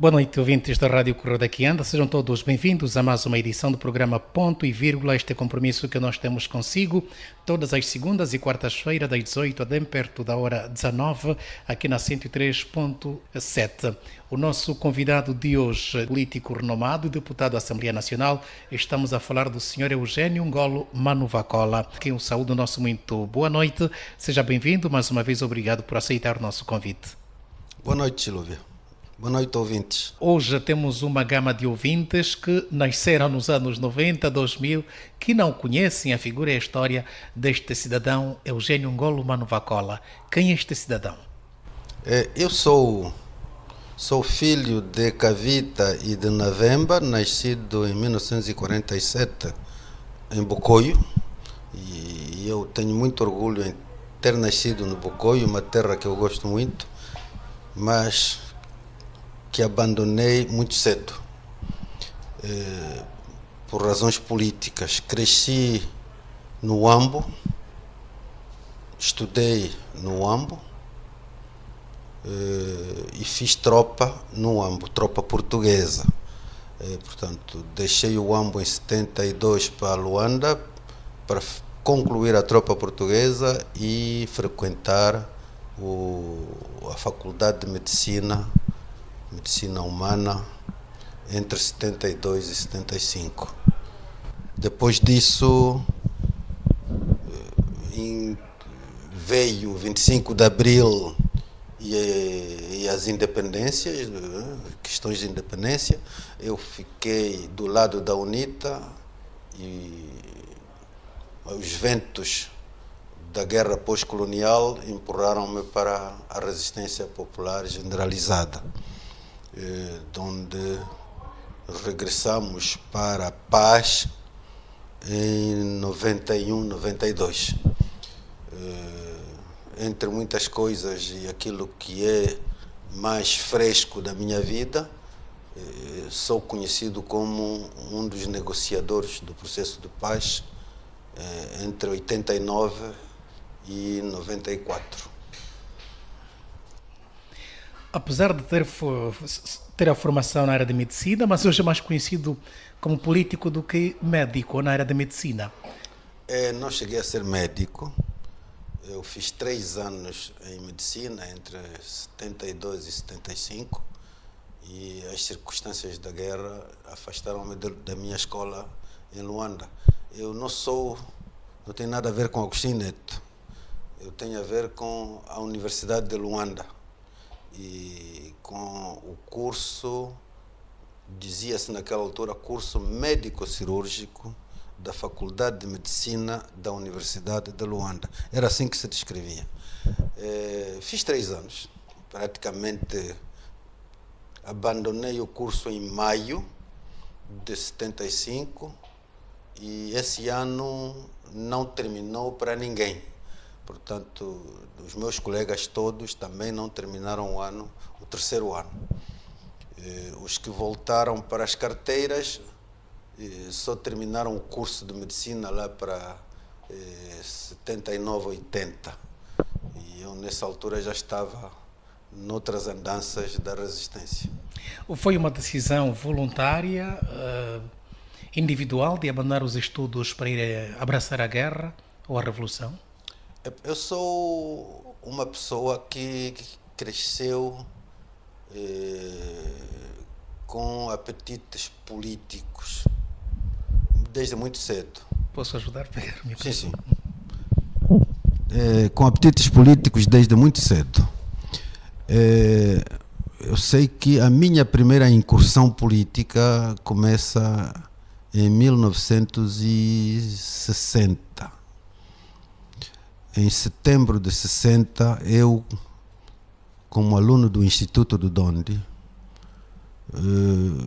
Boa noite, ouvintes da Rádio Correio daqui anda. Sejam todos bem-vindos a mais uma edição do programa Ponto e Vírgula. Este compromisso que nós temos consigo todas as segundas e quartas-feiras, das 18 até perto da hora 19, aqui na 103.7. O nosso convidado de hoje, político renomado e deputado da Assembleia Nacional, estamos a falar do Sr. Eugênio Ngolo Manuvacola, quem o saúde, nosso muito boa noite. Seja bem-vindo, mais uma vez obrigado por aceitar o nosso convite. Boa noite, Silvia. Boa noite, ouvintes. Hoje temos uma gama de ouvintes que nasceram nos anos 90, 2000, que não conhecem a figura e a história deste cidadão Eugênio Ngolo Manuvacola. Quem é este cidadão? Eu sou filho de Cavita e de Navemba, nascido em 1947 em Bocoio. E eu tenho muito orgulho em ter nascido no Bocoio, uma terra que eu gosto muito, mas que abandonei muito cedo, por razões políticas. Cresci no Huambo, estudei no Huambo e fiz tropa no Huambo, tropa portuguesa. Portanto, deixei o Huambo em 72 para Luanda para concluir a tropa portuguesa e frequentar a Faculdade de Medicina Humana entre 72 e 75. Depois disso veio o 25 de Abril e as independências, questões de independência. Eu fiquei do lado da UNITA e os ventos da guerra pós-colonial empurraram-me para a resistência popular generalizada, onde regressamos para a paz em 91, 92. Entre muitas coisas e aquilo que é mais fresco da minha vida, sou conhecido como um dos negociadores do processo de paz entre 89 e 94. Apesar de ter a formação na área de medicina, mas hoje é mais conhecido como político do que médico na área de medicina. Não cheguei a ser médico. Eu fiz 3 anos em medicina entre 72 e 75 e as circunstâncias da guerra afastaram-me da minha escola em Luanda. Eu não tenho nada a ver com Agostinho Neto. Eu tenho a ver com a Universidade de Luanda e com o curso, dizia-se naquela altura, curso médico-cirúrgico da Faculdade de Medicina da Universidade de Luanda. Era assim que se descrevia. Fiz 3 anos. Praticamente abandonei o curso em maio de 75 e esse ano não terminou para ninguém. Portanto, os meus colegas todos também não terminaram o terceiro ano. Os que voltaram para as carteiras só terminaram o curso de medicina lá para 79, 80. E eu, nessa altura, já estava noutras andanças da resistência. Foi uma decisão voluntária, individual, de abandonar os estudos para ir abraçar a guerra ou a revolução? Eu sou uma pessoa que cresceu com apetites políticos desde muito cedo. Posso ajudar a pegar o microfone? Sim. Com apetites políticos desde muito cedo. Eu sei que a minha primeira incursão política começa em 1960. Em setembro de 60, eu, como aluno do Instituto do Dondi,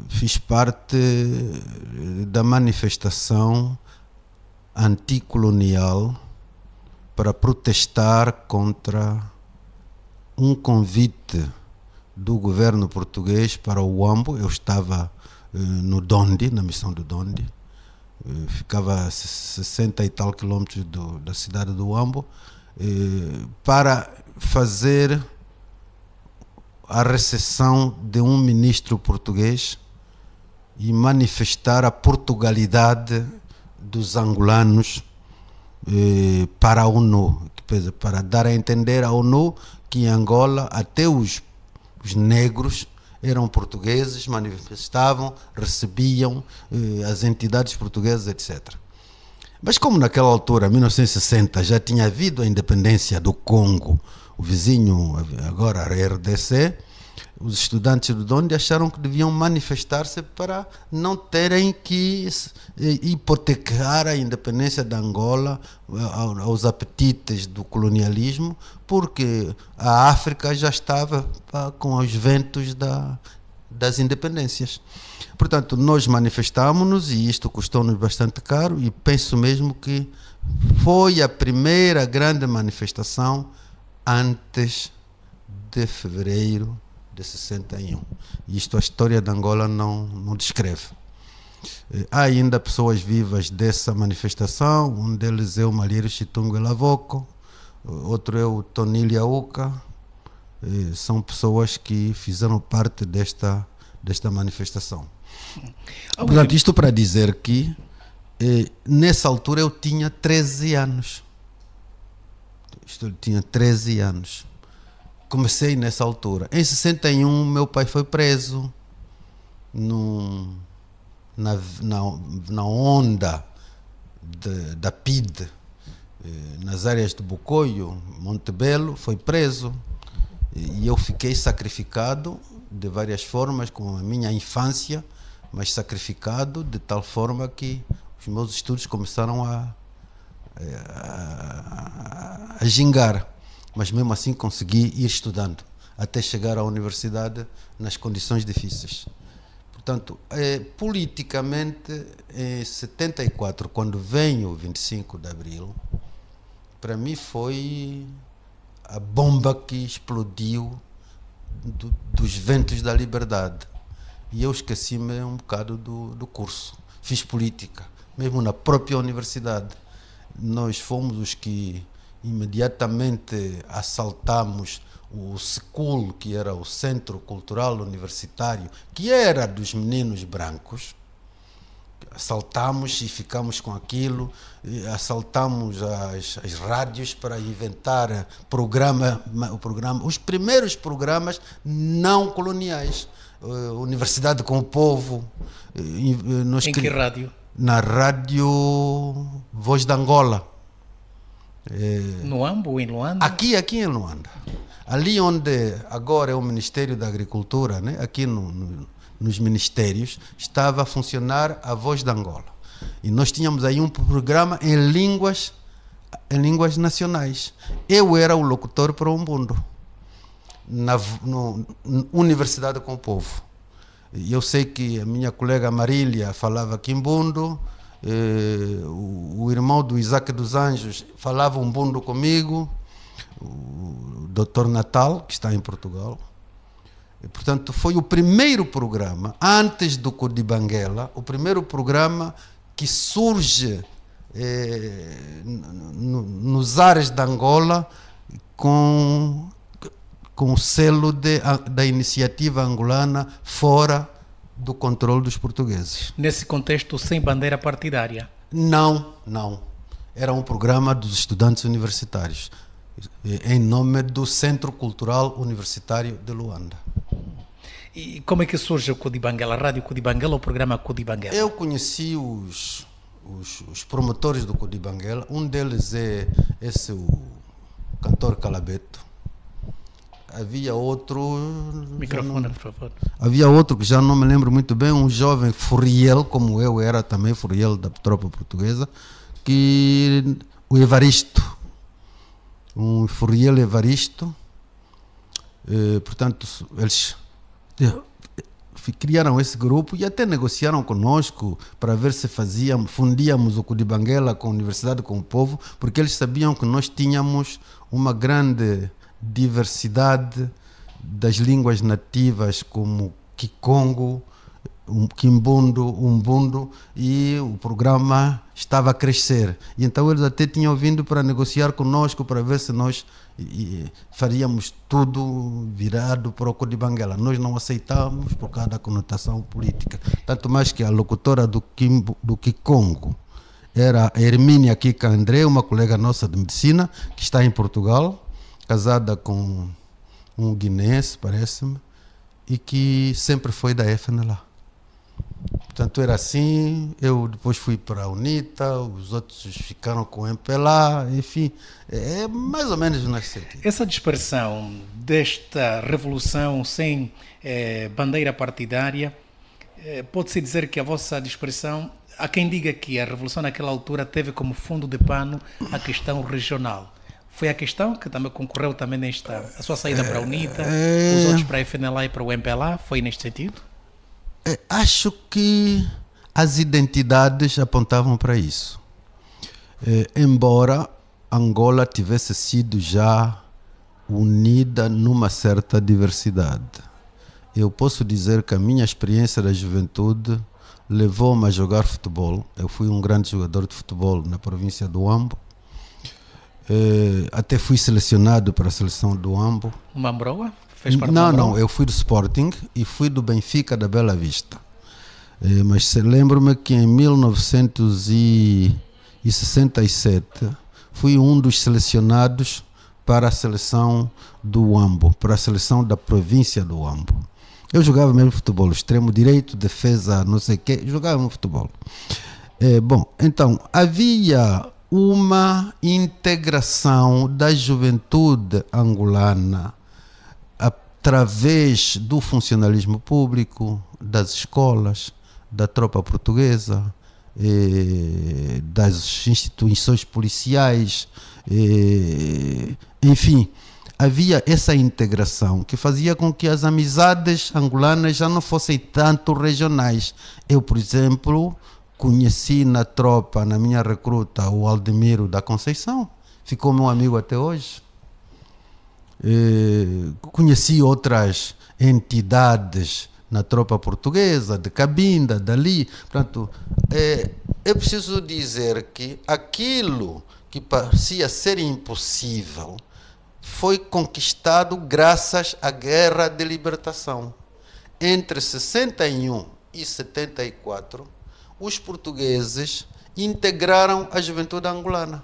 fiz parte da manifestação anticolonial para protestar contra um convite do governo português para o Huambo. Eu estava no Dondi, na missão do Dondi. Ficava a 60 e tal quilômetros da cidade do Huambo, para fazer à recepção de um ministro português e manifestar a portugalidade dos angolanos para a ONU, para dar a entender à ONU que em Angola até os negros eram portugueses, manifestavam, recebiam as entidades portuguesas, etc. Mas como naquela altura, 1960, já tinha havido a independência do Congo, o vizinho, agora a RDC, os estudantes do Donde acharam que deviam manifestar-se para não terem que hipotecar a independência da Angola aos apetites do colonialismo, porque a África já estava com os ventos das independências. Portanto, nós manifestámos-nos e isto custou-nos bastante caro, e penso mesmo que foi a primeira grande manifestação antes de fevereiro de 61. Isto a história de Angola não descreve. Há ainda pessoas vivas dessa manifestação, um deles é o Malheiro Chitungo Elavoco, outro é o Tonili Auca. São pessoas que fizeram parte desta manifestação. Portanto, isto para dizer que nessa altura eu tinha 13 anos. Eu tinha 13 anos. Comecei nessa altura. Em 61, meu pai foi preso na onda da PIDE, nas áreas de Bocoio, Montebello, foi preso. E eu fiquei sacrificado de várias formas, com a minha infância, mas sacrificado de tal forma que os meus estudos começaram a gingar. Mas mesmo assim consegui ir estudando até chegar à universidade nas condições difíceis. Portanto, politicamente, em 74, quando vem o 25 de Abril, para mim foi a bomba que explodiu dos ventos da liberdade. E eu esqueci-me um bocado do curso. Fiz política, mesmo na própria universidade. Nós fomos os que imediatamente assaltamos o SECUL, que era o Centro Cultural Universitário, que era dos meninos brancos. Assaltamos e ficamos com aquilo, assaltamos as rádios para inventar os primeiros programas não coloniais. Universidade com o Povo. Em que rádio? Na rádio Voz da Angola. No Ambo ou em Luanda? Aqui em Luanda. Ali onde agora é o Ministério da Agricultura, né? Aqui nos ministérios, estava a funcionar a Voz da Angola. E nós tínhamos aí um programa em línguas nacionais. Eu era o locutor para o Umbundo, na Universidade com o Povo. E eu sei que a minha colega Marília falava Quimbundo, o irmão do Isaac dos Anjos falava Umbundo comigo, o Dr. Natal, que está em Portugal. E, portanto, foi o primeiro programa, antes do Codibanguela, o primeiro programa que surge nos ares da Angola com o selo da iniciativa angolana fora do controle dos portugueses. Nesse contexto, sem bandeira partidária? Não. Era um programa dos estudantes universitários, em nome do Centro Cultural Universitário de Luanda. E como é que surge o Codibanguela, a Rádio Codibanguela ou o programa Codibanguela? Eu conheci os promotores do Codibanguela. Um deles é o cantor Calabeto. Havia outro... Microfone, por favor. Havia outro que já não me lembro muito bem, um jovem Furiel, como eu era também, Furiel da tropa portuguesa, o Evaristo. Um Furiel Evaristo. Portanto, eles criaram esse grupo e até negociaram conosco para ver se fundíamos o Codibanguela com a Universidade com o Povo, porque eles sabiam que nós tínhamos uma grande diversidade das línguas nativas, como Kikongo, um Umbundo, e o programa estava a crescer. E então eles até tinham vindo para negociar conosco para ver se nós faríamos tudo virado para o Codibanguela. Nós não aceitamos por causa da conotação política. Tanto mais que a locutora do Kikongo era a Hermínia Kika André, uma colega nossa de medicina, que está em Portugal, casada com um guinense, parece-me, e que sempre foi da FNLA. Portanto, era assim. Eu depois fui para a UNITA, os outros ficaram com o MPLA, enfim, é mais ou menos nesse sentido. Essa dispersão desta revolução sem bandeira partidária, pode-se dizer que a vossa dispersão, há quem diga que a revolução naquela altura teve como fundo de pano a questão regional. Foi a questão que também concorreu também a sua saída para a UNITA, os outros para a FNLA e para o MPLA, foi neste sentido? Acho que as identidades apontavam para isso. Embora Angola tivesse sido já unida numa certa diversidade. Eu posso dizer que a minha experiência da juventude levou-me a jogar futebol. Eu fui um grande jogador de futebol na província do Huambo. Até fui selecionado para a seleção do Huambo. Mambroa? Não, eu fui do Sporting e fui do Benfica da Bela Vista. Mas lembro-me que em 1967 fui um dos selecionados para a seleção do Huambo, para a seleção da província do Huambo. Eu jogava mesmo futebol, extremo direito, defesa, não sei o quê, jogava mesmo futebol. Bom, então, havia uma integração da juventude angolana através do funcionalismo público, das escolas, da tropa portuguesa, das instituições policiais, enfim, havia essa integração que fazia com que as amizades angolanas já não fossem tanto regionais. Eu, por exemplo, conheci na tropa, na minha recruta, o Aldemiro da Conceição, ficou meu amigo até hoje. Conheci outras entidades na tropa portuguesa, de Cabinda, dali. Portanto, é preciso dizer que aquilo que parecia ser impossível foi conquistado graças à Guerra de Libertação. Entre 61 e 74, os portugueses integraram a juventude angolana.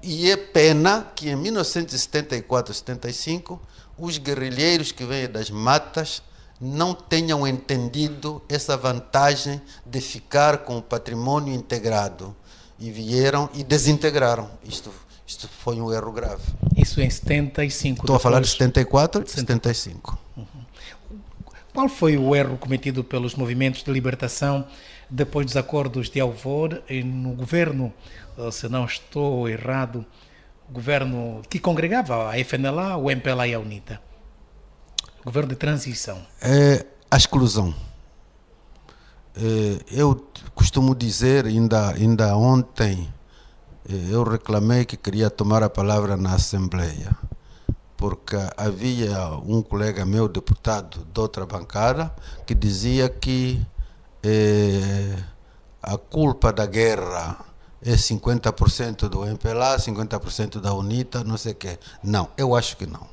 E é pena que em 1974, 75, os guerrilheiros que vêm das matas não tenham entendido essa vantagem de ficar com o patrimônio integrado e vieram e desintegraram. Isto foi um erro grave. Isso em 75. Estou a falar de 74 e 75. Uhum. Qual foi o erro cometido pelos movimentos de libertação depois dos acordos de Alvor no governo, se não estou errado, o governo que congregava a FNLA, o MPLA e a UNITA? O governo de transição. A exclusão. Eu costumo dizer, ainda ontem, eu reclamei que queria tomar a palavra na Assembleia, porque havia um colega meu, deputado de outra bancada, que dizia que a culpa da guerra é 50% do MPLA, 50% da UNITA, não sei o quê. Não, eu acho que não.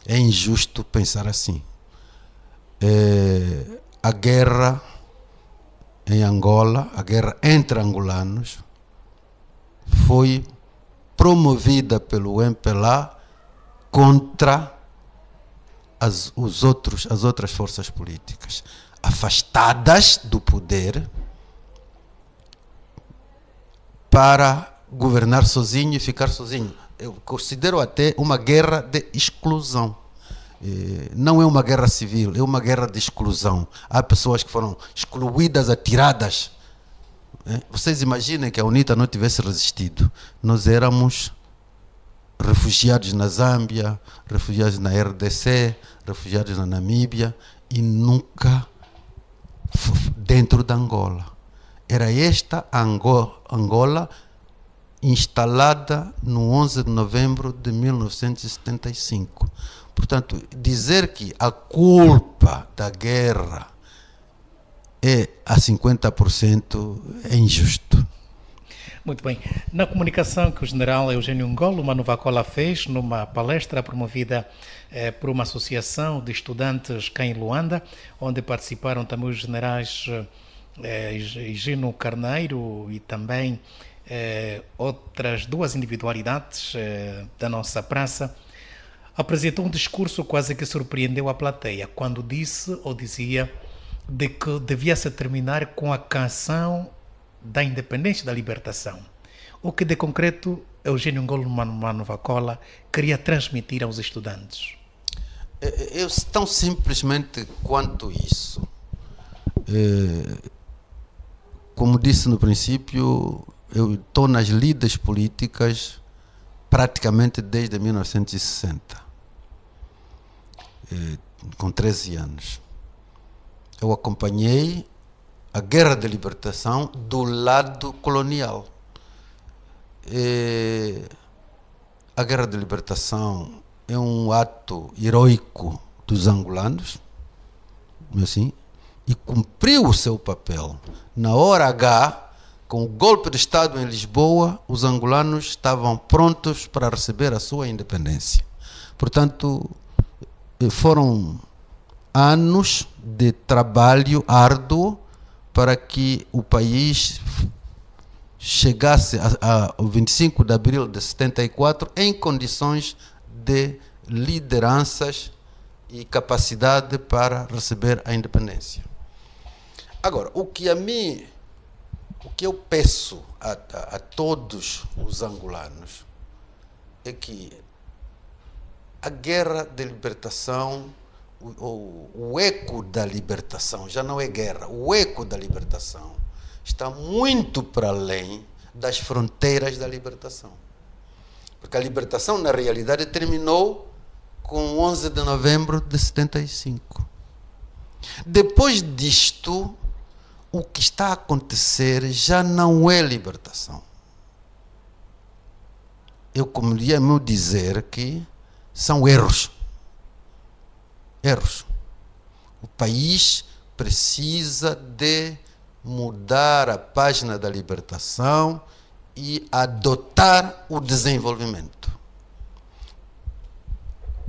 É injusto pensar assim. A guerra em Angola, a guerra entre angolanos, foi promovida pelo MPLA contra as outras forças políticas, afastadas do poder para governar sozinho e ficar sozinho. Eu considero até uma guerra de exclusão. Não é uma guerra civil, é uma guerra de exclusão. Há pessoas que foram excluídas, atiradas. Vocês imaginem que a UNITA não tivesse resistido. Nós éramos refugiados na Zâmbia, refugiados na RDC, refugiados na Namíbia e nunca dentro da Angola. Era esta Angola instalada no 11 de novembro de 1975. Portanto, dizer que a culpa da guerra é a 50% é injusto. Muito bem. Na comunicação que o general Eugênio Ngolo Manuvacola fez numa palestra promovida por uma associação de estudantes cá em Luanda, onde participaram também os generais Higino Carneiro e também outras duas individualidades da nossa praça, apresentou um discurso quase que surpreendeu a plateia, quando disse ou dizia de que devia-se terminar com a canção da independência e da libertação. O que de concreto Eugênio Ngolo Manuvacola queria transmitir aos estudantes? Tão simplesmente quanto isso. Como disse no princípio, eu estou nas lides políticas praticamente desde 1960, com 13 anos. Eu acompanhei a Guerra de Libertação do lado colonial. A Guerra de Libertação é um ato heroico dos angolanos, assim, e cumpriu o seu papel. Na hora H, com o golpe de Estado em Lisboa, os angolanos estavam prontos para receber a sua independência. Portanto, foram anos de trabalho árduo para que o país chegasse ao 25 de abril de 74 em condições de lideranças e capacidade para receber a independência. Agora, o que eu peço a todos os angolanos é que a guerra de libertação, o eco da libertação, já não é guerra, o eco da libertação está muito para além das fronteiras da libertação. Porque a libertação, na realidade, terminou com 11 de novembro de 75. Depois disto, o que está a acontecer já não é libertação. Eu comeria me dizer que são erros. Erros. O país precisa de mudar a página da libertação e adotar o desenvolvimento.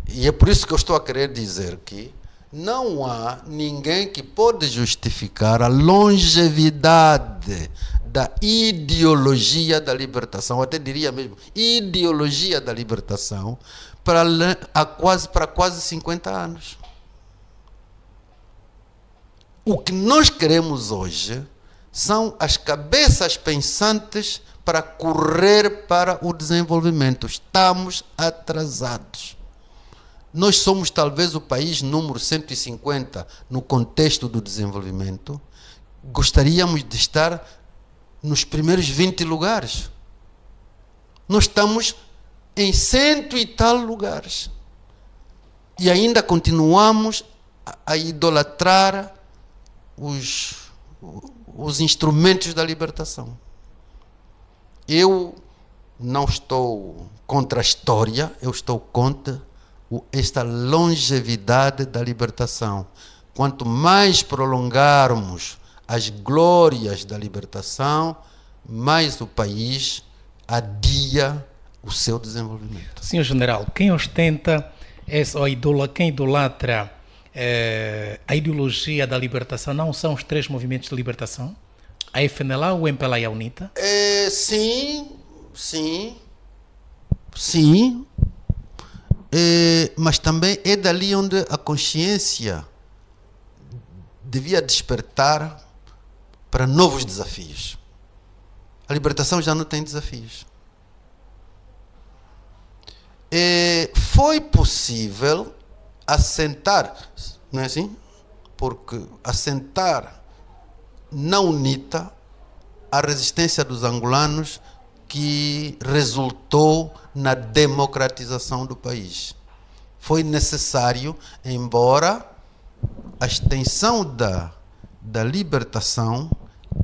E é por isso que eu estou a querer dizer que não há ninguém que pode justificar a longevidade da ideologia da libertação, eu até diria mesmo, ideologia da libertação, para quase 50 anos. O que nós queremos hoje são as cabeças pensantes para correr para o desenvolvimento. Estamos atrasados. Nós somos talvez o país número 150 no contexto do desenvolvimento. Gostaríamos de estar nos primeiros 20 lugares. Nós estamos em 100 e tal lugares. E ainda continuamos a idolatrar os instrumentos da libertação. Eu não estou contra a história, eu estou contra esta longevidade da libertação. Quanto mais prolongarmos as glórias da libertação, mais o país adia o seu desenvolvimento. Senhor General, quem ostenta quem idolatra a ideologia da libertação não são os três movimentos de libertação? A FNLA, o MPLA e a UNITA? Sim. Mas também é dali onde a consciência devia despertar para novos desafios. A libertação já não tem desafios. Foi possível assentar, não é assim? Porque assentar na UNITA a resistência dos angolanos que resultou na democratização do país. Foi necessário, embora a extensão da libertação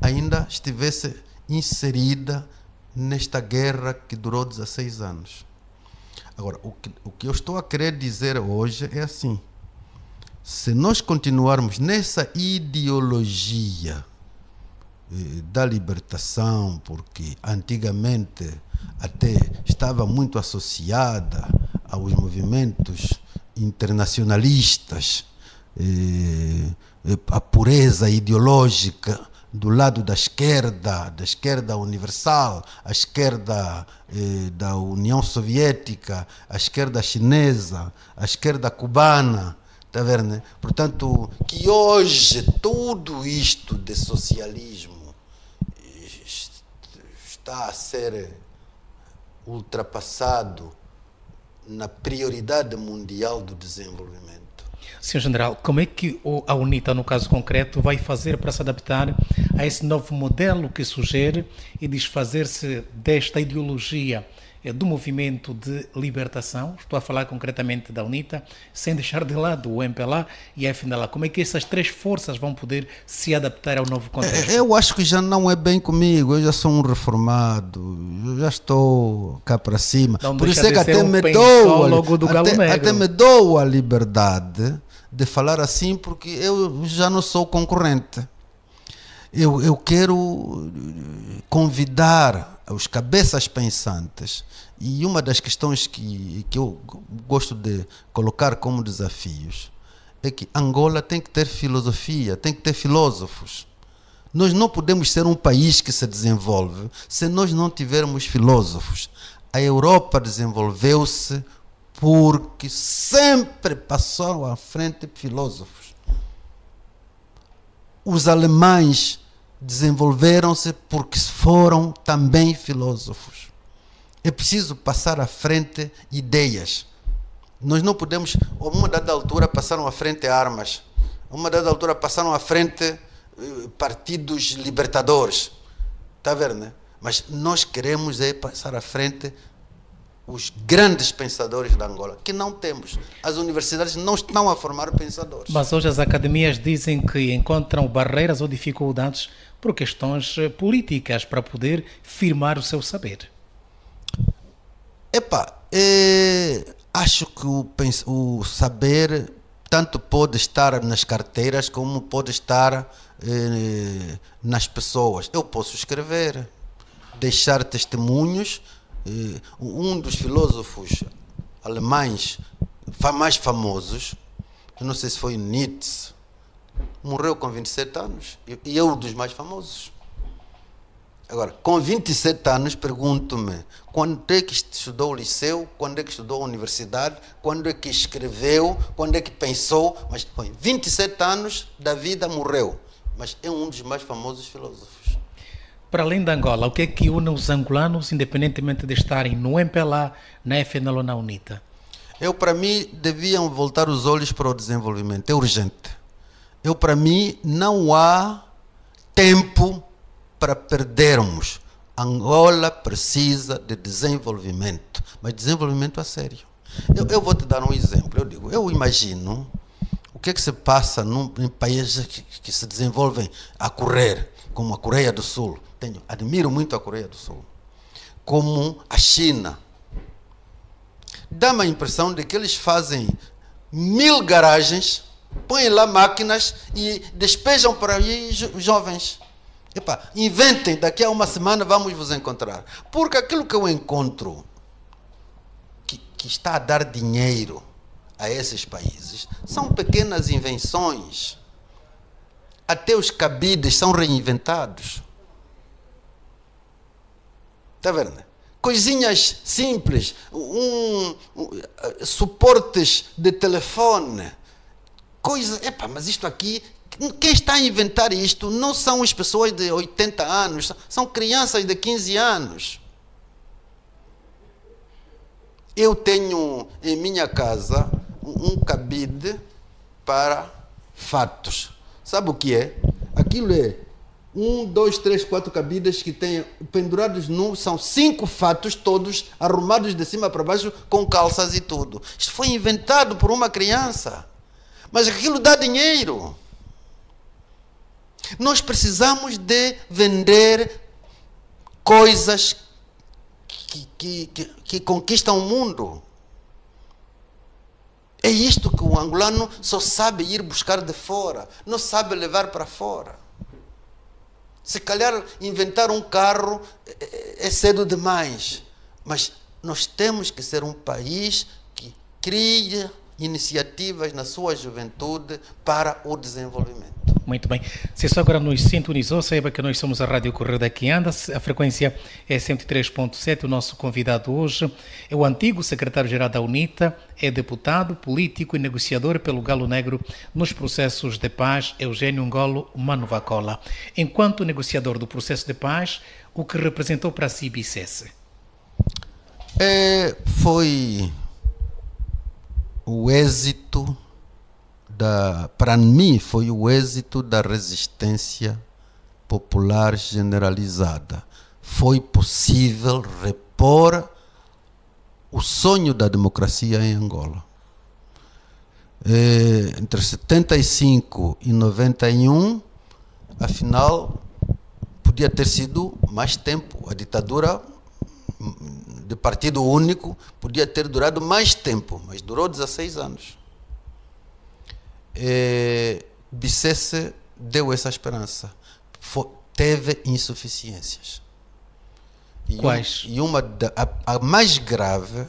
ainda estivesse inserida nesta guerra que durou 16 anos. Agora, o que eu estou a querer dizer hoje é assim: Se nós continuarmos nessa ideologia da libertação, porque antigamente até estava muito associada aos movimentos internacionalistas, a pureza ideológica do lado da esquerda universal, a esquerda da União Soviética, a esquerda chinesa, a esquerda cubana, está vendo, né? Portanto, que hoje tudo isto de socialismo está a ser ultrapassado na prioridade mundial do desenvolvimento. Senhor General, como é que a UNITA, no caso concreto, vai fazer para se adaptar a esse novo modelo que sugere e desfazer-se desta ideologia do movimento de libertação? Estou a falar concretamente da UNITA, sem deixar de lado o MPLA e a FNLA. Como é que essas três forças vão poder se adaptar ao novo contexto? Eu acho que já não é bem comigo, eu já sou um reformado, eu já estou cá para cima. Não, por isso é que até me dou a liberdade de falar assim, porque eu já não sou concorrente. Eu quero convidar os cabeças pensantes, e uma das questões que eu gosto de colocar como desafios é que Angola tem que ter filosofia, tem que ter filósofos. Nós não podemos ser um país que se desenvolve se nós não tivermos filósofos. A Europa desenvolveu-se porque sempre passou à frente filósofos. Os alemães desenvolveram-se porque foram também filósofos. É preciso passar à frente ideias. Nós não podemos, a uma dada altura passaram à frente armas, a uma dada altura passaram à frente partidos libertadores. Está a ver, né? Mas nós queremos passar à frente os grandes pensadores da Angola, que não temos. As universidades não estão a formar pensadores. Mas hoje as academias dizem que encontram barreiras ou dificuldades por questões políticas para poder firmar o seu saber. Acho que o saber tanto pode estar nas carteiras como pode estar nas pessoas. Eu posso escrever, deixar testemunhos. Um dos filósofos alemães mais famosos, eu não sei se foi Nietzsche, morreu com 27 anos e é um dos mais famosos. Agora, com 27 anos, pergunto-me, quando é que estudou o liceu, quando é que estudou a universidade, quando é que escreveu, quando é que pensou, mas com 27 anos da vida morreu, mas é um dos mais famosos filósofos. Para além da Angola, o que é que une os angolanos, independentemente de estarem no MPLA, na FNL ou na UNITA? Para mim, deviam voltar os olhos para o desenvolvimento, é urgente. Para mim, não há tempo para perdermos. Angola precisa de desenvolvimento, mas desenvolvimento a sério. Eu vou te dar um exemplo. Eu imagino o que é que se passa em países que se desenvolvem a correr, como a Coreia do Sul. Admiro muito a Coreia do Sul. Como a China. Dá-me a impressão de que eles fazem 1000 garagens, põem lá máquinas e despejam por aí jovens. Inventem, daqui a uma semana vamos vos encontrar. Porque aquilo que eu encontro que está a dar dinheiro a esses países são pequenas invenções. Até os cabides são reinventados. Está vendo? Coisinhas simples, suportes de telefone, coisas. Mas isto aqui, quem está a inventar isto não são as pessoas de 80 anos, são crianças de 15 anos. Eu tenho em minha casa um cabide para fatos. Sabe o que é? Aquilo é 1, 2, 3, 4 cabides que tem pendurados são 5 fatos, todos arrumados de cima para baixo, com calças e tudo. Isto foi inventado por uma criança. Mas aquilo dá dinheiro. Nós precisamos de vender coisas que conquistam o mundo. É isto que o angolano só sabe ir buscar de fora, não sabe levar para fora. Se calhar inventar um carro é cedo demais, mas nós temos que ser um país que cria iniciativas na sua juventude para o desenvolvimento. Muito bem. Se só agora nos sintonizou, saiba que nós somos a Rádio Correio daqui anda. A frequência é 103.7. O nosso convidado hoje é o antigo secretário-geral da UNITA, é deputado, político e negociador pelo Galo Negro nos processos de paz, Eugênio Ngolo Manuvacola. Enquanto negociador do processo de paz, o que representou para si Bicesse? Foi o êxito para mim foi o êxito da resistência popular generalizada. Foi possível repor o sonho da democracia em Angola. Entre 75 e 91, afinal, podia ter sido mais tempo. A ditadura de partido único podia ter durado mais tempo, mas durou 16 anos. Bicesse deu essa esperança. Teve insuficiências. Quais? A mais grave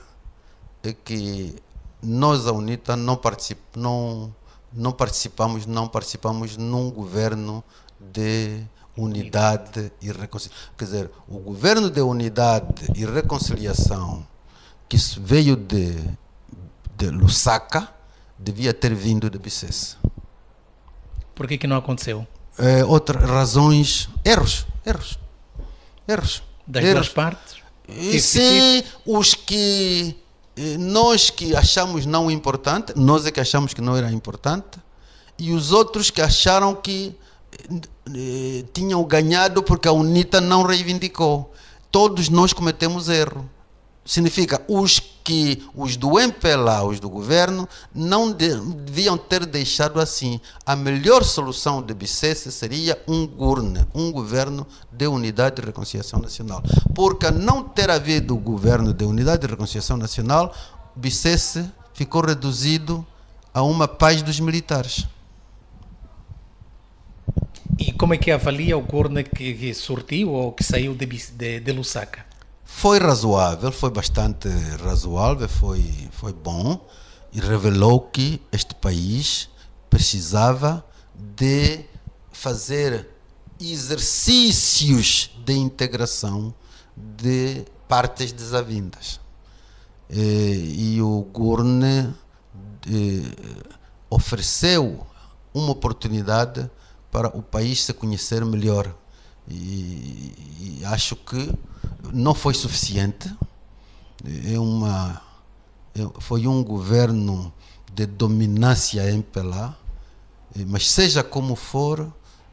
é que nós, a UNITA, não participamos num governo de unidade e reconciliação. Quer dizer, o governo de unidade e reconciliação que veio de Lusaka devia ter vindo de Bicesse. Por que não aconteceu? Outras razões, erros. Das duas partes? Sim, os que nós que achamos não importante, nós é que achamos que não era importante, e os outros que acharam que tinham ganhado porque a UNITA não reivindicou. Todos nós cometemos erro. Significa, os do MPLA, os do governo, não deviam ter deixado assim. A melhor solução de Bicesse seria um GURNE, um governo de unidade e reconciliação nacional. Porque não ter havido o governo de unidade e reconciliação nacional, Bicesse ficou reduzido a uma paz dos militares. E como é que avalia o GURNE que surtiu ou que saiu de Lusaka? Foi razoável, foi bastante razoável, foi bom e revelou que este país precisava de fazer exercícios de integração de partes desavindas. E o GURNE ofereceu uma oportunidade para o país se conhecer melhor. E acho que não foi suficiente. Foi um governo de dominância MPLA, mas seja como for,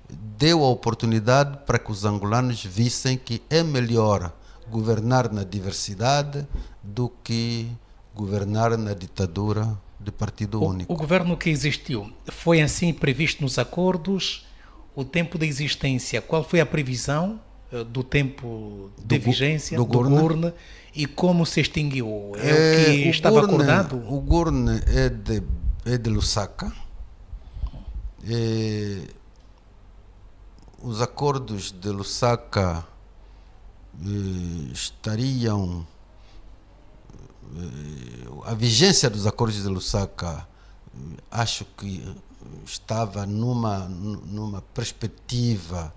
deu a oportunidade para que os angolanos vissem que é melhor governar na diversidade do que governar na ditadura de partido único. O governo que existiu foi assim previsto nos acordos? O tempo de existência, qual foi a previsão do tempo de vigência do GURNE e como se extinguiu? É o que estava acordado? O GURNE é de Lusaka. Os acordos de Lusaka estariam... A vigência dos acordos de Lusaka, acho que estava numa perspectiva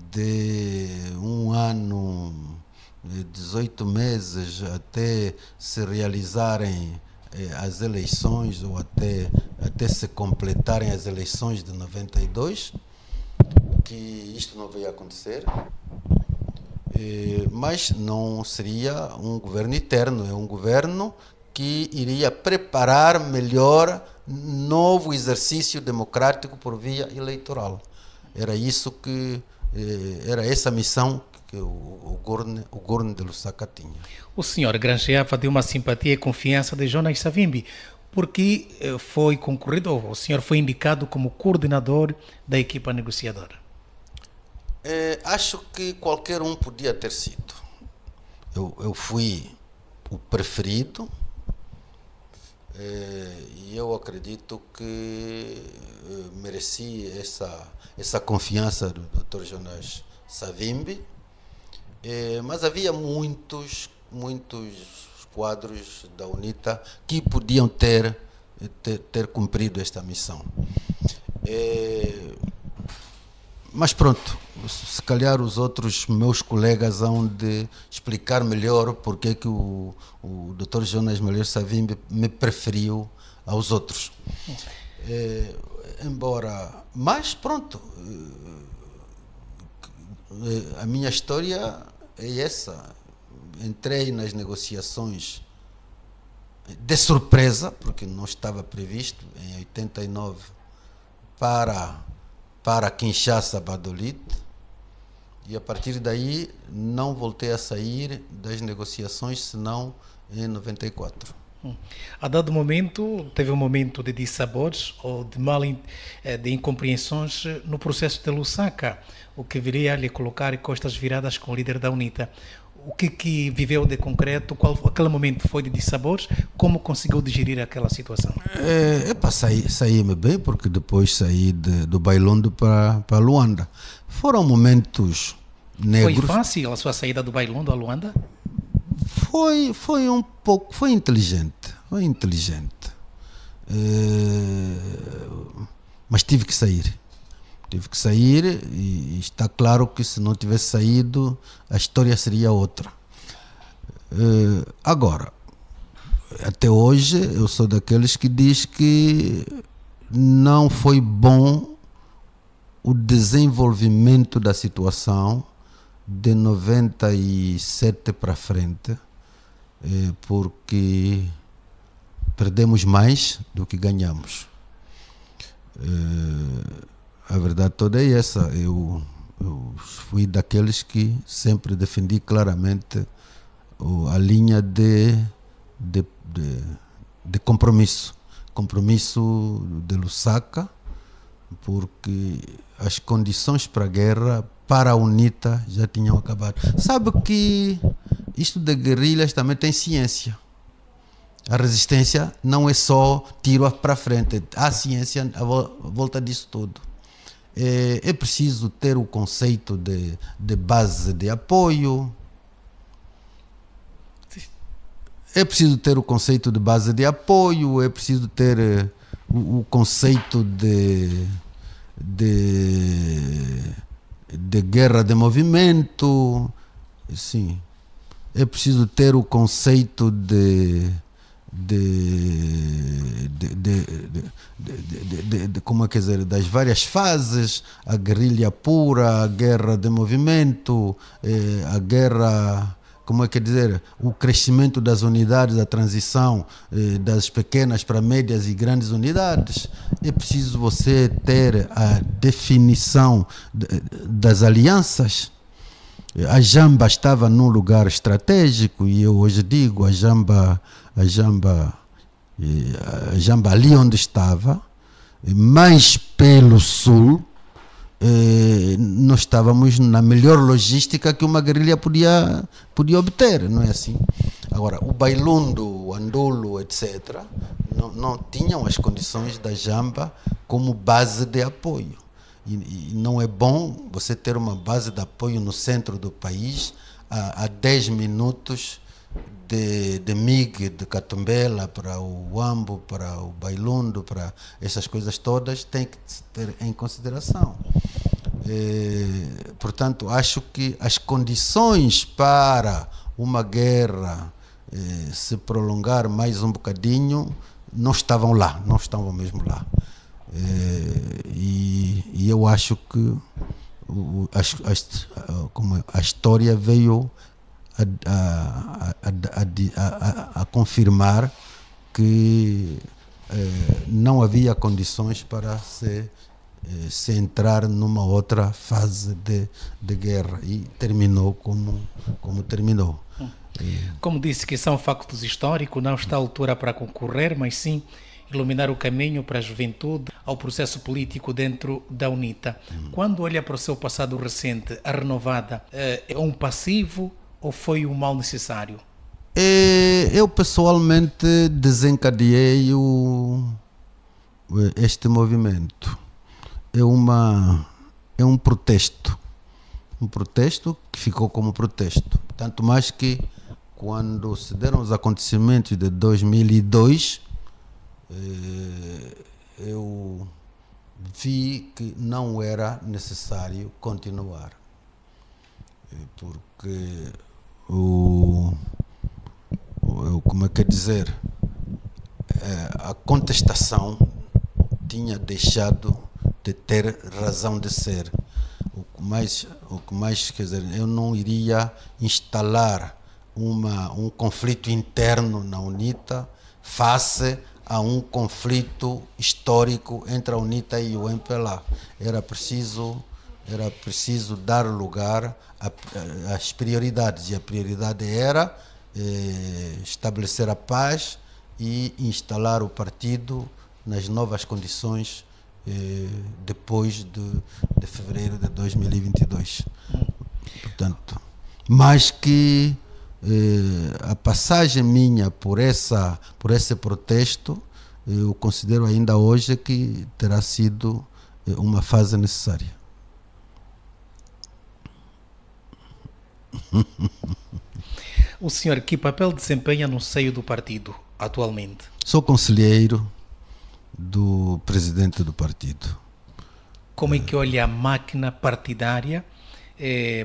de um ano, 18 meses, até se realizarem as eleições ou até se completarem as eleições de 92, que isto não veio acontecer. Mas não seria um governo eterno, é um governo que iria preparar melhor novo exercício democrático por via eleitoral. Era isso que era essa missão que o GURNE de Lusaka tinha. O senhor granjeava de uma simpatia e confiança de Jonas Savimbi, porque foi concorrido, o senhor foi indicado como coordenador da equipa negociadora. Acho que qualquer um podia ter sido. Eu fui o preferido, E eu acredito que mereci essa confiança do Dr. Jonas Savimbi, mas havia muitos quadros da UNITA que podiam ter cumprido esta missão. Mas pronto, se calhar os outros meus colegas hão de explicar melhor porque é que o Dr. Jonas Malheiro Savimbi me preferiu aos outros. Mas pronto, a minha história é essa. Entrei nas negociações de surpresa, porque não estava previsto, em 89, para Kinshasa, Badolite, e a partir daí não voltei a sair das negociações, senão em 94. A dado momento, teve um momento de dissabores ou de incompreensões no processo de Lusaka, o que viria a lhe colocar costas viradas com o líder da UNITA. O que viveu de concreto? Aquele momento foi de dissabores? Como conseguiu digerir aquela situação? Saí-me bem, porque depois saí do Bailondo para Luanda. Foram momentos negros. Foi fácil a sua saída do Bailondo a Luanda? Foi um pouco, foi inteligente. Mas tive que sair. E está claro que se não tivesse saído, a história seria outra. Agora, até hoje, eu sou daqueles que diz que não foi bom o desenvolvimento da situação de 97 para frente, porque perdemos mais do que ganhamos. A verdade toda é essa. Eu fui daqueles que sempre defendi claramente a linha de compromisso de Lusaka, porque as condições para a guerra, para a UNITA, já tinham acabado. Sabe que isto de guerrilhas também tem ciência. A resistência não é só tiro para frente, há ciência à volta disso tudo. É preciso ter o conceito de base de apoio. É preciso ter o conceito de base de apoio, é preciso ter o conceito de guerra de movimento. Sim. É preciso ter o conceito como é que dizer, das várias fases, a guerrilha pura, a guerra de movimento, a guerra, como é que dizer, o crescimento das unidades, a transição das pequenas para médias e grandes unidades. É preciso você ter a definição das alianças. A Jamba estava num lugar estratégico e eu hoje digo, a Jamba ali onde estava, mais pelo sul, nós estávamos na melhor logística que uma guerrilha podia obter, não é assim? Agora, o Bailondo, o Andolo, etc., não tinham as condições da Jamba como base de apoio. E não é bom você ter uma base de apoio no centro do país a 10 minutos de MIG, de Catumbela para o Uambo, para o Bailondo, para essas coisas todas, tem que se ter em consideração. Portanto, acho que as condições para uma guerra se prolongar mais um bocadinho não estavam mesmo lá. E eu acho que a história veio a confirmar que não havia condições para se entrar numa outra fase de guerra, e terminou como terminou. Como disse que são factos históricos, não está à altura para concorrer, mas sim iluminar o caminho para a juventude ao processo político dentro da UNITA. Quando olha para o seu passado recente, a renovada, é um passivo ou foi um mal necessário? Eu pessoalmente desencadeei este movimento. É um protesto. Um protesto que ficou como protesto. Tanto mais que quando se deram os acontecimentos de 2002, eu vi que não era necessário continuar. Porque como é que é dizer? A contestação tinha deixado de ter razão de ser. O que mais quer dizer, eu não iria instalar um conflito interno na UNITA face a um conflito histórico entre a UNITA e o MPLA. Era preciso dar lugar às prioridades, e a prioridade era estabelecer a paz e instalar o partido nas novas condições depois de fevereiro de 2022. Portanto, mais que a passagem minha por esse protesto, eu considero ainda hoje que terá sido uma fase necessária. O senhor que papel desempenha no seio do partido atualmente? Sou conselheiro do presidente do partido. Como é que olha a máquina partidária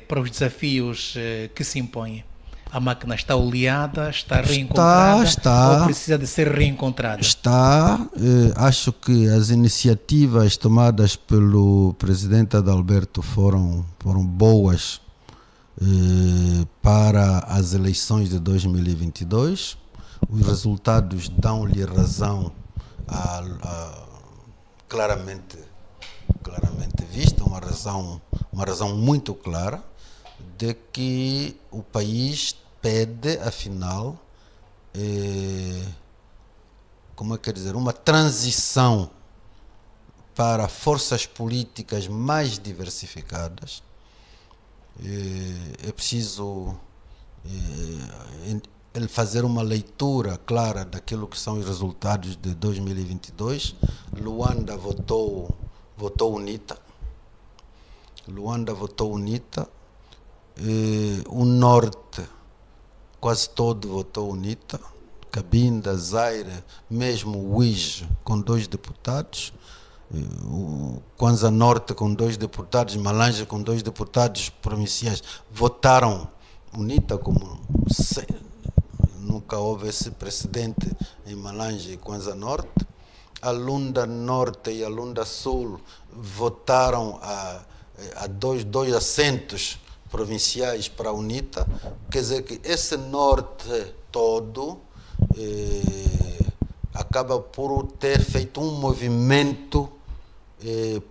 para os desafios que se impõem? A máquina está oleada, está reencontrada ou precisa de ser reencontrada? Acho que as iniciativas tomadas pelo presidente Adalberto foram boas para as eleições de 2022. Os resultados dão-lhe razão claramente vista, uma razão muito clara de que o país pede, afinal, uma transição para forças políticas mais diversificadas. É preciso ele fazer uma leitura clara daquilo que são os resultados de 2022. Luanda votou UNITA. O Norte quase todo votou UNITA. Cabinda, Zaire, mesmo o Uige com 2 deputados. O Kwanza Norte com 2 deputados, Malanje com 2 deputados provinciais votaram UNITA, como nunca houve esse precedente em Malanje e Kwanza Norte. A Lunda Norte e a Lunda Sul votaram a dois assentos provinciais para a UNITA. Quer dizer que esse Norte todo acaba por ter feito um movimento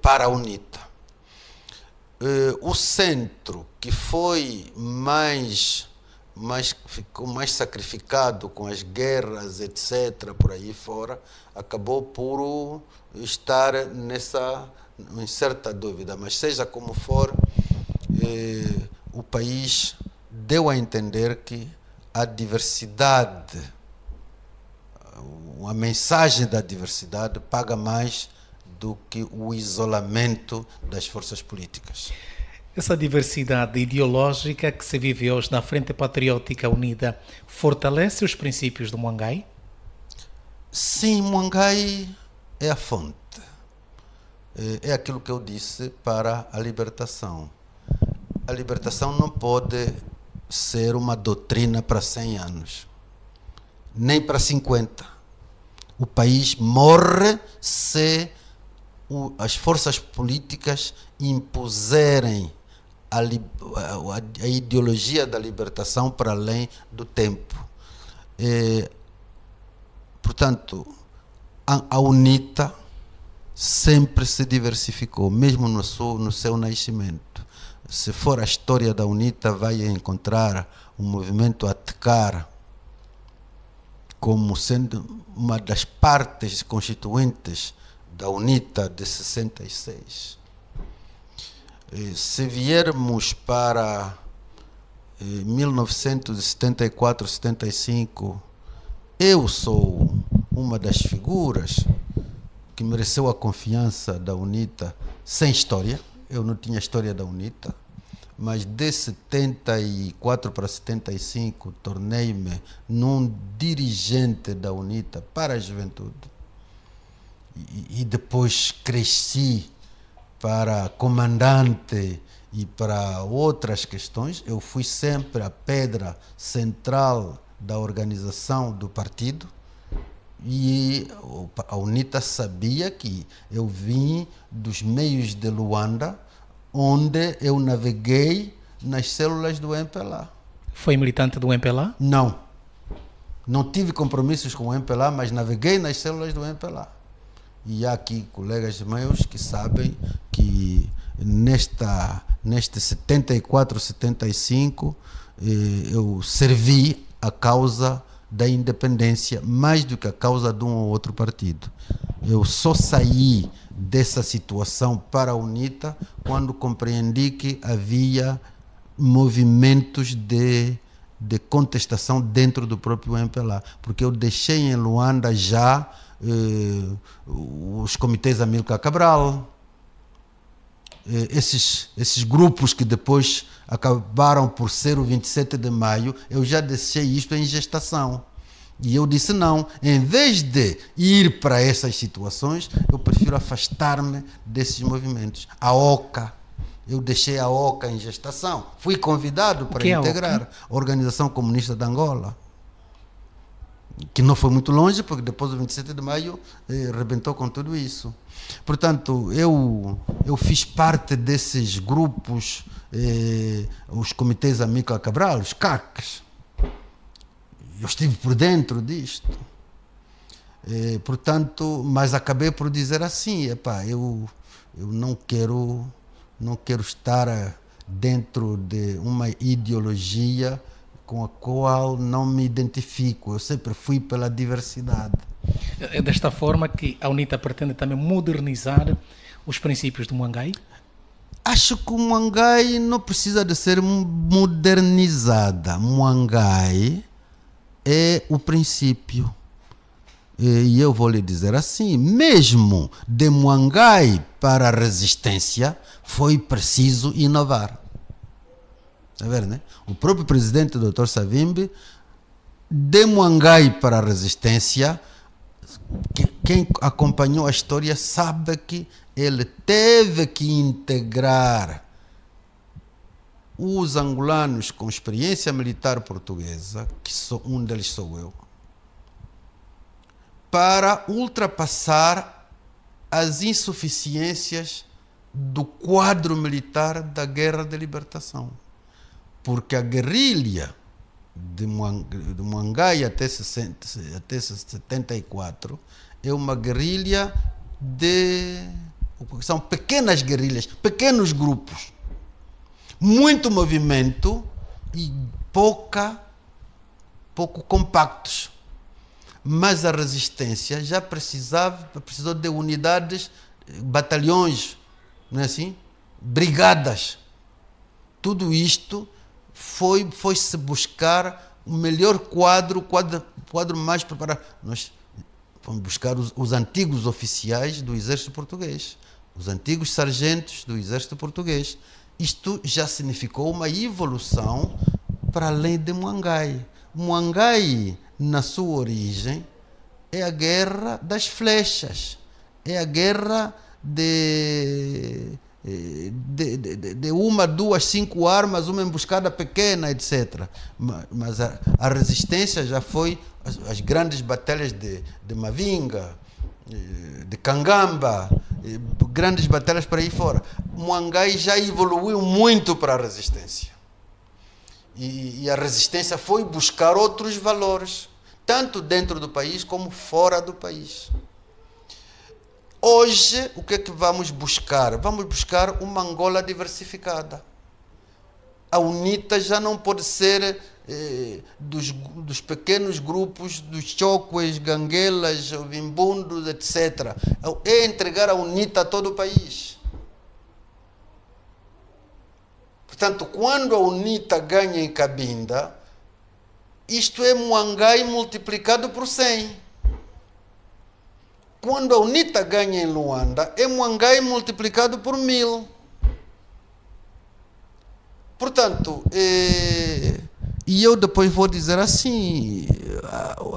para a UNITA. O centro, que foi ficou mais sacrificado com as guerras, etc., por aí fora, acabou por estar em certa dúvida. Mas seja como for, o país deu a entender que a diversidade, a mensagem da diversidade paga mais do que o isolamento das forças políticas. Essa diversidade ideológica que se vive hoje na Frente Patriótica Unida fortalece os princípios do Muangai? Sim, Muangai é a fonte. É aquilo que eu disse para a libertação. A libertação não pode ser uma doutrina para 100 anos, nem para 50. O país morre se as forças políticas impuserem a ideologia da libertação para além do tempo. Portanto, a UNITA sempre se diversificou, mesmo no seu nascimento. Se for a história da UNITA, vai encontrar um movimento Atcar como sendo uma das partes constituintes da UNITA de 66. Se viermos para 1974, 75, eu sou uma das figuras que mereceu a confiança da UNITA sem história. Eu não tinha história da UNITA, mas de 74 para 75 tornei-me num dirigente da UNITA para a juventude. E depois cresci para comandante e para outras questões. Eu fui sempre a pedra central da organização do partido. E a UNITA sabia que eu vim dos meios de Luanda, onde eu naveguei nas células do MPLA. Foi militante do MPLA? Não. Não tive compromissos com o MPLA, mas naveguei nas células do MPLA. E há aqui colegas meus que sabem que neste 74, 75, eu servi a causa da independência mais do que a causa de um ou outro partido. Eu só saí dessa situação para a UNITA quando compreendi que havia movimentos de contestação dentro do próprio MPLA, porque eu deixei em Luanda já os comitês Amílcar Cabral, esses grupos que depois acabaram por ser o 27 de maio, eu já deixei isto em gestação. E eu disse não, em vez de ir para essas situações, eu prefiro afastar-me desses movimentos. A OCA, eu deixei a OCA em gestação, fui convidado para integrar a Organização Comunista de Angola, que não foi muito longe, porque depois do 27 de maio rebentou com tudo isso. Portanto, eu fiz parte desses grupos, os comitês Amílcar Cabral, os CACs. Eu estive por dentro disto. Portanto, mas acabei por dizer assim, eu não quero estar dentro de uma ideologia com a qual não me identifico. Eu sempre fui pela diversidade. É desta forma que a UNITA pretende também modernizar os princípios do Muangai? Acho que o Muangai não precisa de ser modernizada. Muangai é o princípio. E eu vou lhe dizer assim, mesmo de Muangai para a resistência, foi preciso inovar. Está vendo, né? O próprio presidente, Dr. Savimbi, de Muangai para a resistência, quem acompanhou a história sabe que ele teve que integrar os angolanos com experiência militar portuguesa, que um deles sou eu, para ultrapassar as insuficiências do quadro militar da Guerra de Libertação. Porque a guerrilha de Muangai até 74 é uma guerrilha são pequenas guerrilhas, pequenos grupos, muito movimento e pouco compactos. Mas a resistência já precisou de unidades, batalhões, não é assim? Brigadas. Tudo isto foi-se buscar o melhor quadro mais preparado. Nós fomos buscar os antigos oficiais do exército português, os antigos sargentos do exército português. Isto já significou uma evolução para além de Muangai. Muangai, na sua origem, é a guerra das flechas, é a guerra de uma, duas, 5 armas, uma emboscada pequena, etc. Mas a resistência já foi as grandes batalhas de Mavinga, de Cangamba, grandes batalhas para aí fora. Muangai já evoluiu muito para a resistência. E a resistência foi buscar outros valores, tanto dentro do país como fora do país. Hoje, o que é que vamos buscar? Vamos buscar uma Angola diversificada. A UNITA já não pode ser dos pequenos grupos, dos choques, ganguelas, vimbundos, etc. É entregar a UNITA a todo o país. Portanto, quando a UNITA ganha em Cabinda, isto é Muangai multiplicado por 100. Quando a UNITA ganha em Luanda, é Muangai multiplicado por 1000. Portanto, e eu depois vou dizer assim,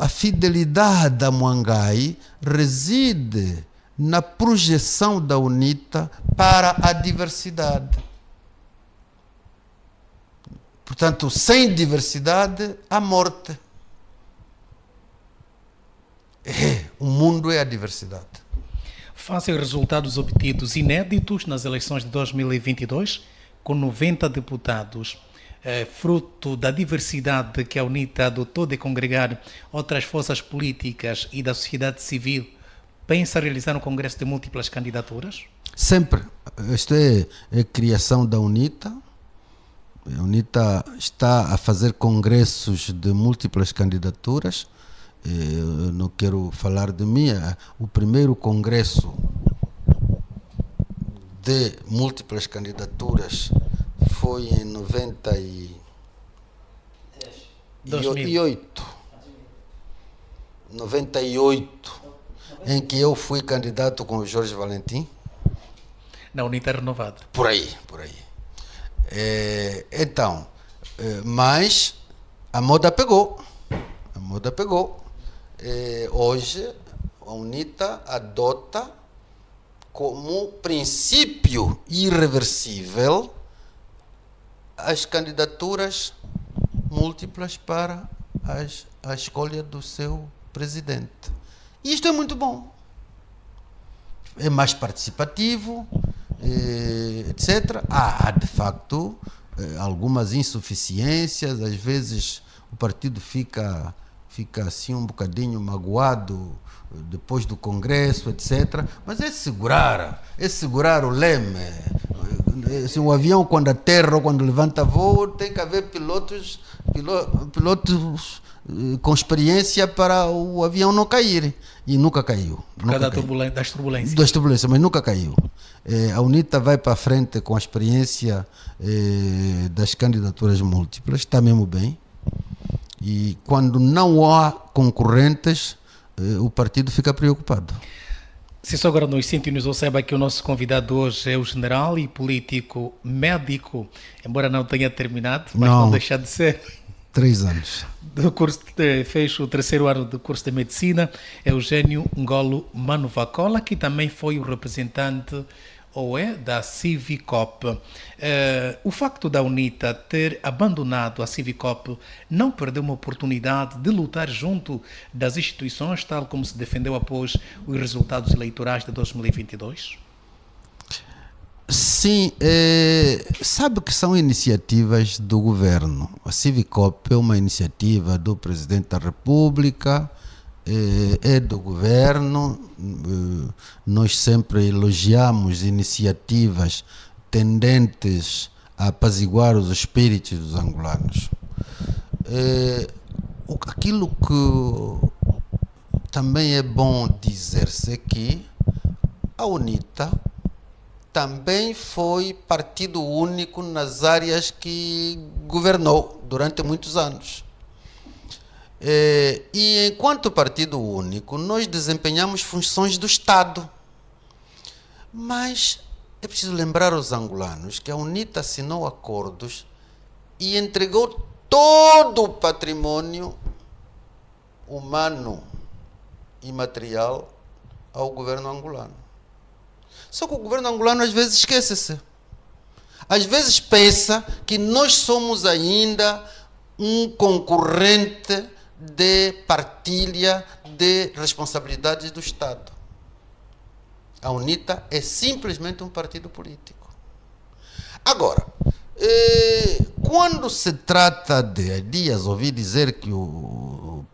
a fidelidade da Muangai reside na projeção da UNITA para a diversidade. Portanto, sem diversidade, há morte. O mundo é a diversidade. Face aos resultados obtidos inéditos nas eleições de 2022, com 90 deputados, fruto da diversidade que a UNITA adotou de congregar outras forças políticas e da sociedade civil, pensa realizar um congresso de múltiplas candidaturas? Sempre. Isto é a criação da UNITA. A UNITA está a fazer congressos de múltiplas candidaturas. Eu não quero falar de mim. O primeiro congresso de múltiplas candidaturas foi em 98, em que eu fui candidato com o Jorge Valentim. Na UNITA renovada. Por aí. Então, mas a moda pegou. Hoje, a UNITA adota como princípio irreversível as candidaturas múltiplas para a escolha do seu presidente. E isto é muito bom. É mais participativo, etc. Há, de facto, algumas insuficiências. Às vezes o partido fica assim um bocadinho magoado depois do Congresso, etc. Mas é segurar o leme. Assim, o avião, quando aterra ou quando levanta voo, tem que haver pilotos com experiência para o avião não cair. E nunca caiu. Por causa das turbulências. Das turbulências, mas nunca caiu. A UNITA vai para a frente com a experiência das candidaturas múltiplas, está mesmo bem. E quando não há concorrentes, o partido fica preocupado. Se só agora nos sintonizou, saiba que o nosso convidado hoje é o general e político médico, embora não tenha terminado, mas não deixa de ser. 3 anos. Fez o 3º ano do curso de medicina, Eugênio Ngolo Manuvacola, que também foi o representante da Civicop. O facto da UNITA ter abandonado a Civicop não perdeu uma oportunidade de lutar junto das instituições, tal como se defendeu após os resultados eleitorais de 2022? Sim, sabe que são iniciativas do governo. A Civicop é uma iniciativa do Presidente da República, é do governo. Nós sempre elogiamos iniciativas tendentes a apaziguar os espíritos dos angolanos. Aquilo que também é bom dizer-se é que a UNITA também foi partido único nas áreas que governou durante muitos anos. E enquanto partido único, nós desempenhamos funções do Estado. Mas é preciso lembrar aos angolanos que a UNITA assinou acordos e entregou todo o patrimônio humano e material ao governo angolano. Só que o governo angolano às vezes esquece-se. Às vezes pensa que nós somos ainda um concorrente de partilha de responsabilidades do Estado. A UNITA é simplesmente um partido político. Agora, quando se trata de... Há dias ouvi dizer que o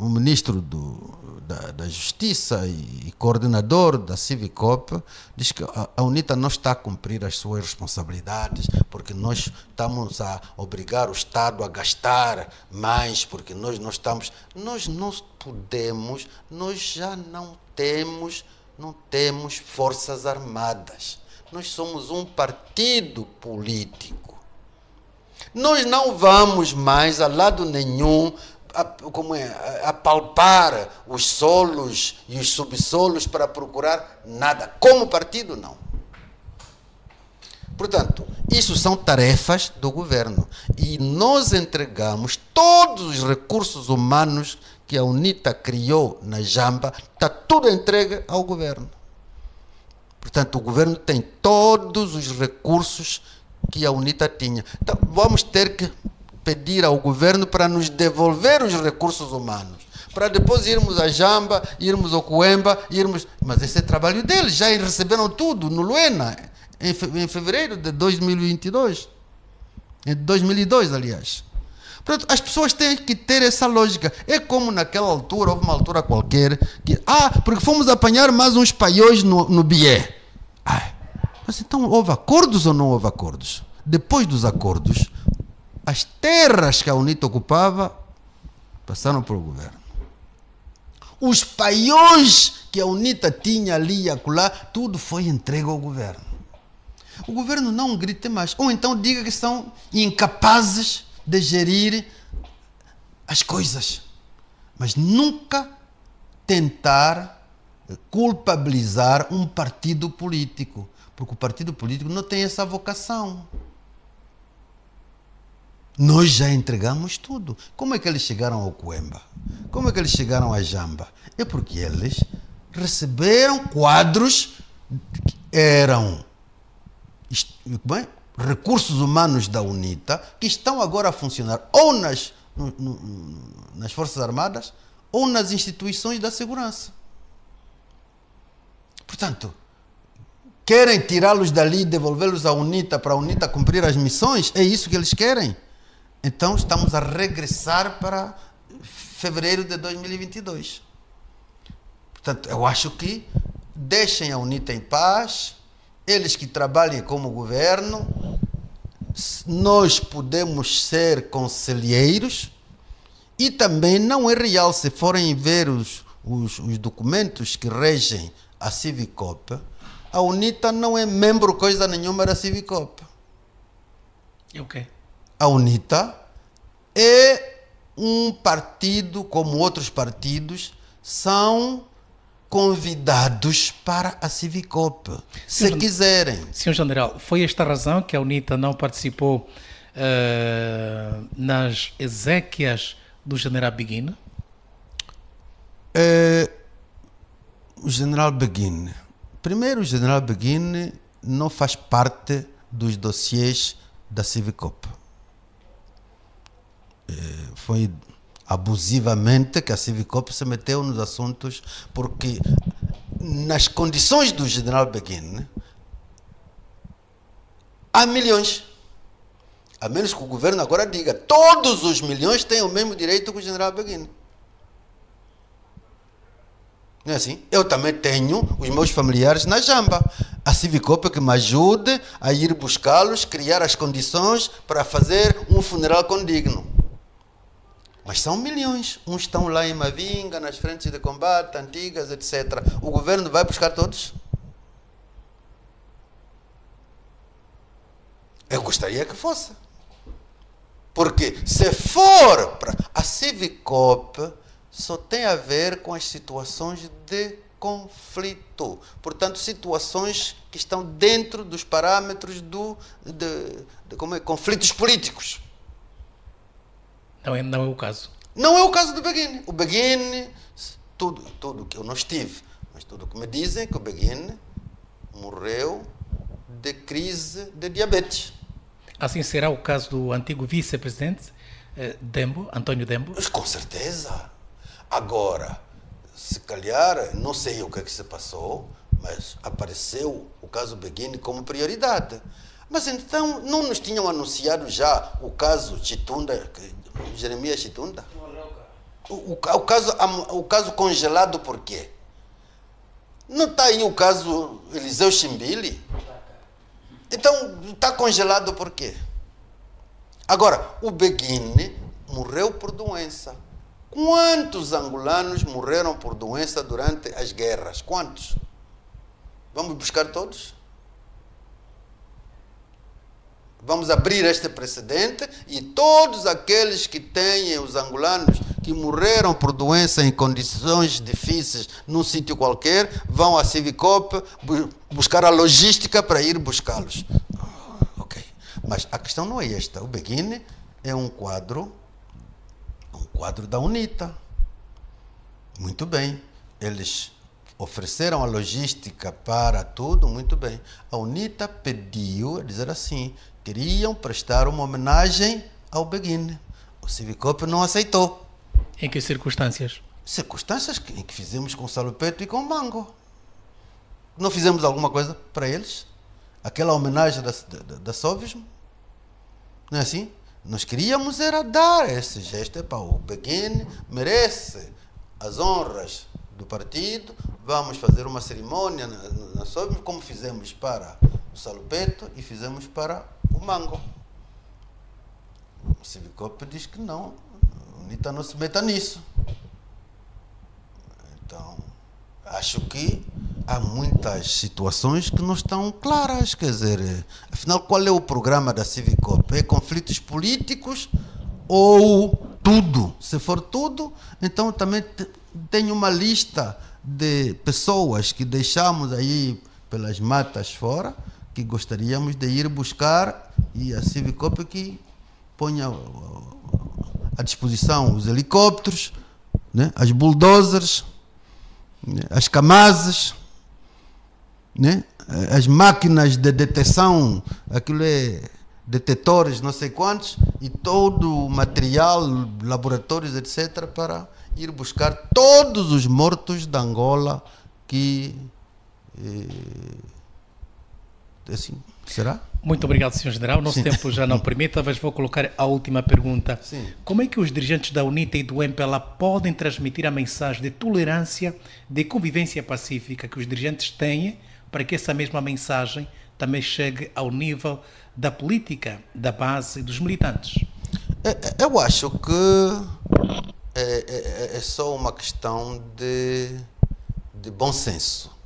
ministro da Justiça e coordenador da Civicop diz que a UNITA não está a cumprir as suas responsabilidades porque nós estamos a obrigar o Estado a gastar mais, porque nós não estamos... Nós não podemos, nós já não temos forças armadas. Nós somos um partido político. Nós não vamos mais a lado nenhum a palpar os solos e os subsolos para procurar nada. Como partido, não. Portanto, isso são tarefas do governo. E nós entregamos todos os recursos humanos que a UNITA criou na Jamba, está tudo entregue ao governo. Portanto, o governo tem todos os recursos que a UNITA tinha. Então, vamos ter que pedir ao governo para nos devolver os recursos humanos, para depois irmos a Jamba, irmos ao Coemba, Mas esse é trabalho deles, já receberam tudo no Luena, em fevereiro de 2022. Em 2002, aliás. Portanto, as pessoas têm que ter essa lógica. É como naquela altura, houve uma altura qualquer, que, porque fomos apanhar mais uns paióis no Bié. Mas então houve acordos ou não houve acordos? Depois dos acordos, as terras que a UNITA ocupava passaram para o governo. Os paióis que a UNITA tinha ali e acolá, tudo foi entregue ao governo. O governo não grite mais. Ou então diga que são incapazes de gerir as coisas. Mas nunca tentar culpabilizar um partido político. Porque o partido político não tem essa vocação. Nós já entregamos tudo. Como é que eles chegaram ao Coemba? Como é que eles chegaram à Jamba? É porque eles receberam quadros que eram recursos humanos da UNITA que estão agora a funcionar ou nas Forças Armadas ou nas instituições da segurança. Portanto, querem tirá-los dali e devolvê-los à UNITA para a UNITA cumprir as missões? É isso que eles querem? Então estamos a regressar para fevereiro de 2022. Portanto, eu acho que deixem a UNITA em paz, eles que trabalhem como governo, nós podemos ser conselheiros e também não é real, se forem ver os documentos que regem a Civicop, a UNITA não é membro coisa nenhuma da Civicop. E o quê? A UNITA é um partido, como outros partidos, são convidados para a Civicop, se quiserem. Senhor General, foi esta razão que a UNITA não participou nas exéquias do General Beguine? O General Beguine. Primeiro, o General Beguine não faz parte dos dossiês da Civicop. Foi abusivamente que a Civicop se meteu nos assuntos, porque nas condições do General Beguine há milhões. A menos que o governo agora diga todos os milhões têm o mesmo direito que o General Beguine. Não é assim? Eu também tenho os meus familiares na Jamba. A Civicop que me ajude a ir buscá-los, criar as condições para fazer um funeral condigno. Mas são milhões. Uns estão lá em Mavinga, nas frentes de combate, antigas, etc. O governo vai buscar todos? Eu gostaria que fosse. Porque se for para a Civicop, só tem a ver com as situações de conflito. Portanto, situações que estão dentro dos parâmetros de conflitos políticos. Não é o caso. Não é o caso do Beguine. O Beguine, tudo que eu não estive, mas tudo que me dizem que o Beguine morreu de crise de diabetes. Assim será o caso do antigo vice-presidente Dembo, Antônio Dembo? Mas com certeza. Agora, se calhar, não sei o que é que se passou, mas apareceu o caso Beguine como prioridade. Mas então, não nos tinham anunciado já o caso Chitunda, Jeremias Chitunda? O caso congelado por quê? Não está aí o caso Eliseu Chimbili? Então, está congelado por quê? Agora, o Beguine morreu por doença. Quantos angolanos morreram por doença durante as guerras? Quantos? Vamos buscar todos? Vamos abrir este precedente e todos aqueles que têm, os angolanos que morreram por doença em condições difíceis num sítio qualquer, vão à Civicop buscar a logística para ir buscá-los. Ok. Mas a questão não é esta. O Beguine é um quadro da UNITA. Muito bem. Eles ofereceram a logística para tudo, muito bem. A UNITA pediu, dizer assim, queriam prestar uma homenagem ao Beguine. O Civicop não aceitou. Em que circunstâncias? Circunstâncias em que fizemos com o Salupeto e com o Mango. Não fizemos alguma coisa para eles? Aquela homenagem da Sovismo? Não é assim? Nós queríamos era dar esse gesto. Para o Beguine merece as honras do partido. Vamos fazer uma cerimônia na Sovismo, como fizemos para o Salupeto e fizemos para o Mango. O Civicop diz que não, a UNITA não se meta nisso. Então, acho que há muitas situações que não estão claras. Quer dizer, afinal, qual é o programa da Civicop? É conflitos políticos ou tudo? Se for tudo, então também tem uma lista de pessoas que deixamos aí pelas matas fora, que gostaríamos de ir buscar, e a Civicop que ponha à disposição os helicópteros, né, as bulldozers, né, as Kamazes, né, as máquinas de detecção, aquilo é detetores, não sei quantos, e todo o material, laboratórios, etc., para ir buscar todos os mortos da Angola que... assim, será? Muito obrigado, Sr. General. Nosso tempo já não permite, mas vou colocar a última pergunta. Sim. Como é que os dirigentes da UNITA e do MPLA podem transmitir a mensagem de tolerância, de convivência pacífica que os dirigentes têm, para que essa mesma mensagem também chegue ao nível da política, da base e dos militantes? Eu acho que é só uma questão de bom senso.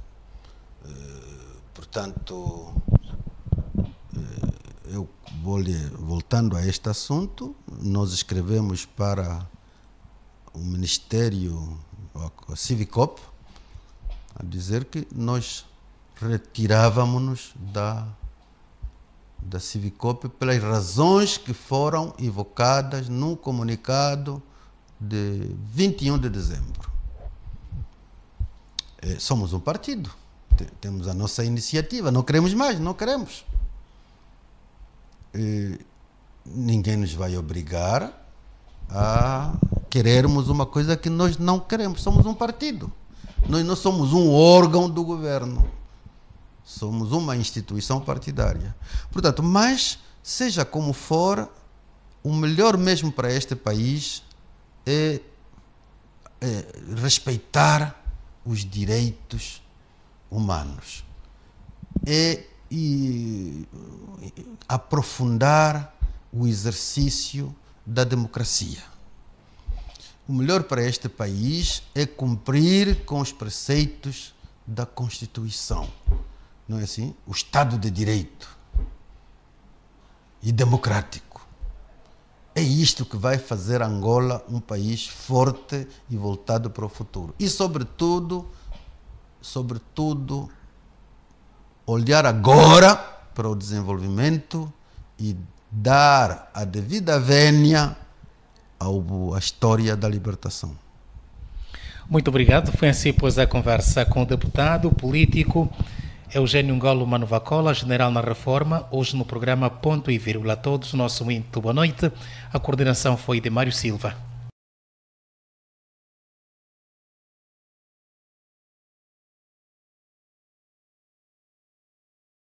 Portanto, eu voltando a este assunto, nós escrevemos para o Ministério, a Civicop, a dizer que nós retirávamos-nos da Civicop pelas razões que foram evocadas no comunicado de 21 de dezembro. Somos um partido, temos a nossa iniciativa, não queremos mais, não queremos. Ninguém nos vai obrigar a querermos uma coisa que nós não queremos. Somos um partido, nós não somos um órgão do governo. Somos uma instituição partidária. Portanto, mas, seja como for, o melhor mesmo para este país é respeitar os direitos humanos. E aprofundar o exercício da democracia. O melhor para este país é cumprir com os preceitos da Constituição. Não é assim? O Estado de Direito e democrático. É isto que vai fazer Angola um país forte e voltado para o futuro. E, sobretudo, olhar agora para o desenvolvimento e dar a devida vénia à história da libertação. Muito obrigado. Foi assim, pois, a conversa com o deputado político Eugênio Ngolo Manuvacola, general na Reforma, hoje no programa Ponto e Vírgula. A todos, nosso muito boa noite. A coordenação foi de Mário Silva.